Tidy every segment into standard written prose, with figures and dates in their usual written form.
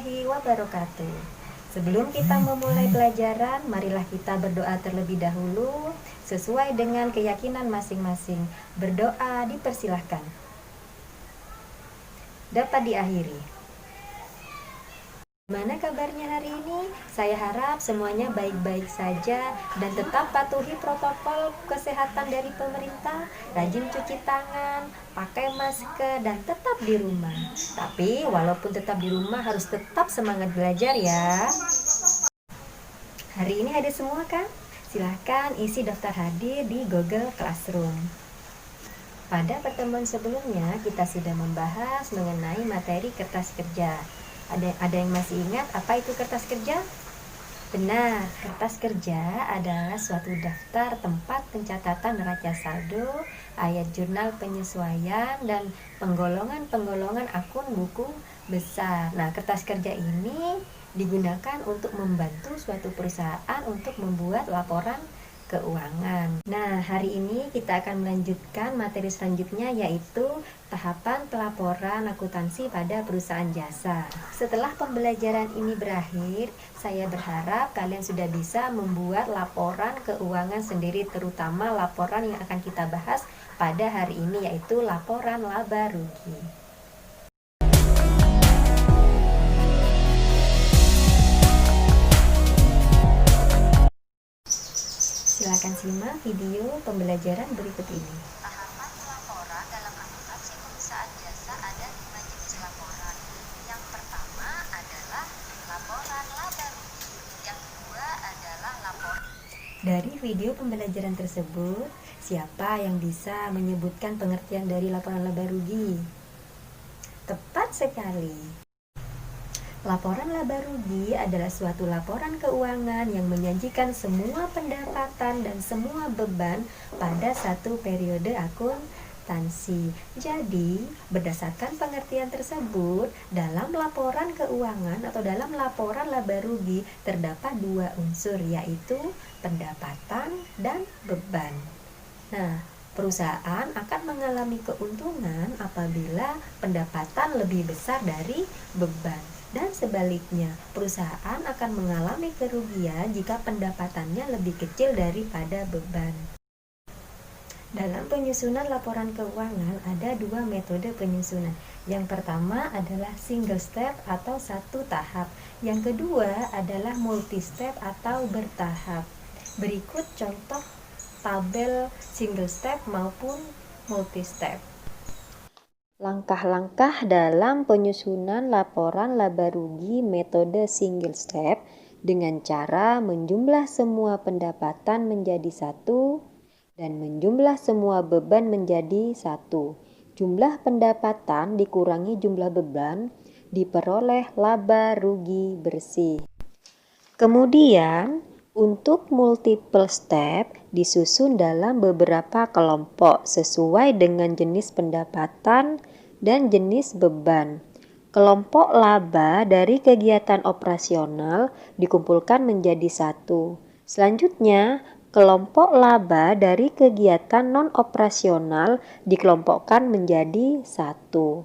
warahmatullahi wabarakatuh. Sebelum kita memulai pelajaran, marilah kita berdoa terlebih dahulu sesuai dengan keyakinan masing-masing. Berdoa dipersilahkan. Dapat diakhiri. Gimana kabarnya hari ini? Saya harap semuanya baik-baik saja dan tetap patuhi protokol kesehatan dari pemerintah, rajin cuci tangan, pakai masker, dan tetap di rumah. Tapi walaupun tetap di rumah harus tetap semangat belajar ya. Hari ini ada semua kan? Silahkan isi daftar hadir di Google Classroom. Pada pertemuan sebelumnya kita sudah membahas mengenai materi kertas kerja. Ada yang masih ingat apa itu kertas kerja? Benar, kertas kerja adalah suatu daftar tempat pencatatan neraca saldo, ayat jurnal penyesuaian, dan penggolongan-penggolongan akun buku besar. Nah, kertas kerja ini digunakan untuk membantu suatu perusahaan untuk membuat laporan keuangan. Nah, hari ini kita akan melanjutkan materi selanjutnya, yaitu tahapan pelaporan akuntansi pada perusahaan jasa. Setelah pembelajaran ini berakhir, saya berharap kalian sudah bisa membuat laporan keuangan sendiri, terutama laporan yang akan kita bahas pada hari ini, yaitu laporan laba rugi. Silakan simak video pembelajaran berikut ini. Tahapan pelaporan dalam akuntansi perusahaan jasa ada 5 jenis laporan. Yang pertama adalah laporan laba rugi. Yang kedua adalah laporan. Dari video pembelajaran tersebut, siapa yang bisa menyebutkan pengertian dari laporan laba rugi? Tepat sekali. Laporan laba rugi adalah suatu laporan keuangan yang menyajikan semua pendapatan dan semua beban pada satu periode akuntansi. Jadi, berdasarkan pengertian tersebut, dalam laporan keuangan atau dalam laporan laba rugi terdapat dua unsur, yaitu pendapatan dan beban. Nah, perusahaan akan mengalami keuntungan apabila pendapatan lebih besar dari beban. Dan sebaliknya, perusahaan akan mengalami kerugian jika pendapatannya lebih kecil daripada beban. Dalam penyusunan laporan keuangan ada dua metode penyusunan. Yang pertama adalah single step atau satu tahap. Yang kedua adalah multi step atau bertahap. Berikut contoh tabel single step maupun multi step. Langkah-langkah dalam penyusunan laporan laba rugi metode single step dengan cara menjumlah semua pendapatan menjadi satu dan menjumlah semua beban menjadi satu. Jumlah pendapatan dikurangi jumlah beban diperoleh laba rugi bersih. Kemudian, untuk multiple step disusun dalam beberapa kelompok sesuai dengan jenis pendapatan dan jenis beban. Kelompok laba dari kegiatan operasional dikumpulkan menjadi satu. Selanjutnya, kelompok laba dari kegiatan non-operasional dikelompokkan menjadi satu.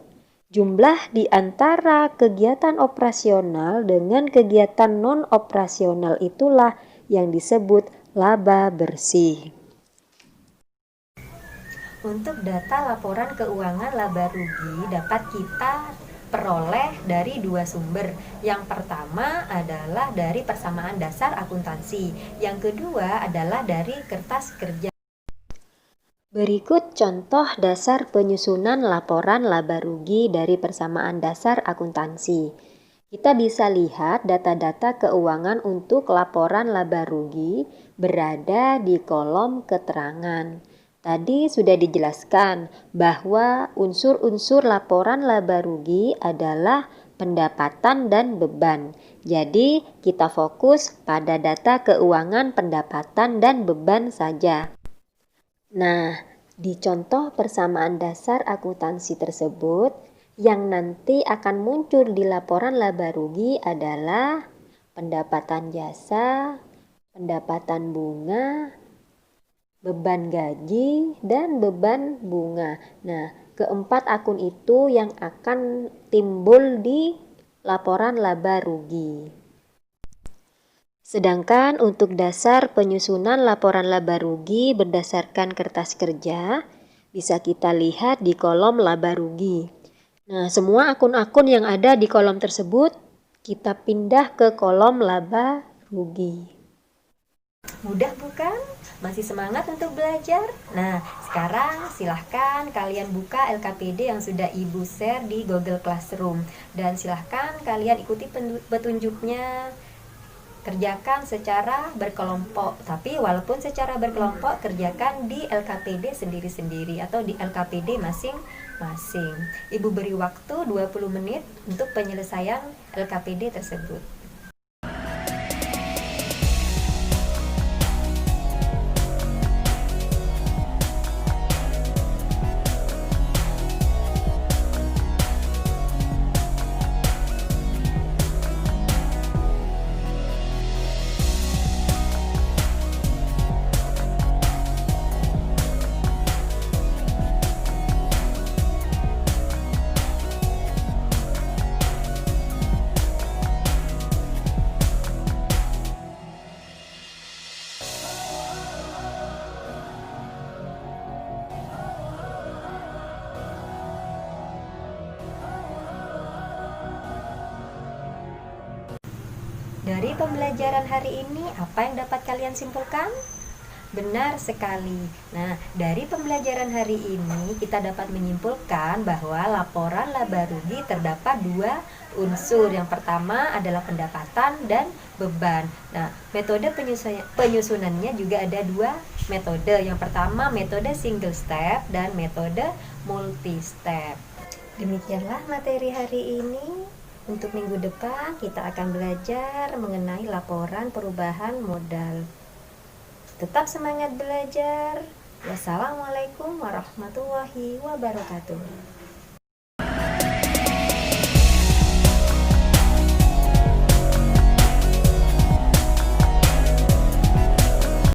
Jumlah di antara kegiatan operasional dengan kegiatan non-operasional itulah yang disebut laba bersih. Untuk data laporan keuangan laba rugi dapat kita peroleh dari dua sumber. Yang pertama adalah dari persamaan dasar akuntansi. Yang kedua adalah dari kertas kerja. Berikut contoh dasar penyusunan laporan laba rugi dari persamaan dasar akuntansi. Kita bisa lihat data-data keuangan untuk laporan laba rugi berada di kolom keterangan. Tadi sudah dijelaskan bahwa unsur-unsur laporan laba rugi adalah pendapatan dan beban. Jadi, kita fokus pada data keuangan pendapatan dan beban saja. Nah, di contoh persamaan dasar akuntansi tersebut, yang nanti akan muncul di laporan laba rugi adalah pendapatan jasa, pendapatan bunga, beban gaji, dan beban bunga. Nah, keempat akun itu yang akan timbul di laporan laba rugi. Sedangkan untuk dasar penyusunan laporan laba rugi berdasarkan kertas kerja, bisa kita lihat di kolom laba rugi. Nah, semua akun-akun yang ada di kolom tersebut, kita pindah ke kolom laba rugi. Mudah bukan? Masih semangat untuk belajar? Nah, sekarang silahkan kalian buka LKPD yang sudah Ibu share di Google Classroom. Dan silahkan kalian ikuti petunjuknya. Kerjakan secara berkelompok, tapi walaupun secara berkelompok, kerjakan di LKPD sendiri-sendiri atau di LKPD masing-masing. Ibu beri waktu 20 menit untuk penyelesaian LKPD tersebut. Dari pembelajaran hari ini, apa yang dapat kalian simpulkan? Benar sekali. Nah, dari pembelajaran hari ini kita dapat menyimpulkan bahwa laporan laba rugi terdapat dua unsur. Yang pertama adalah pendapatan dan beban. Nah, metode penyusunannya juga ada dua metode. Yang pertama metode single step dan metode multi step. Demikianlah materi hari ini. Untuk minggu depan kita akan belajar mengenai laporan perubahan modal. Tetap semangat belajar. Wassalamualaikum warahmatullahi wabarakatuh.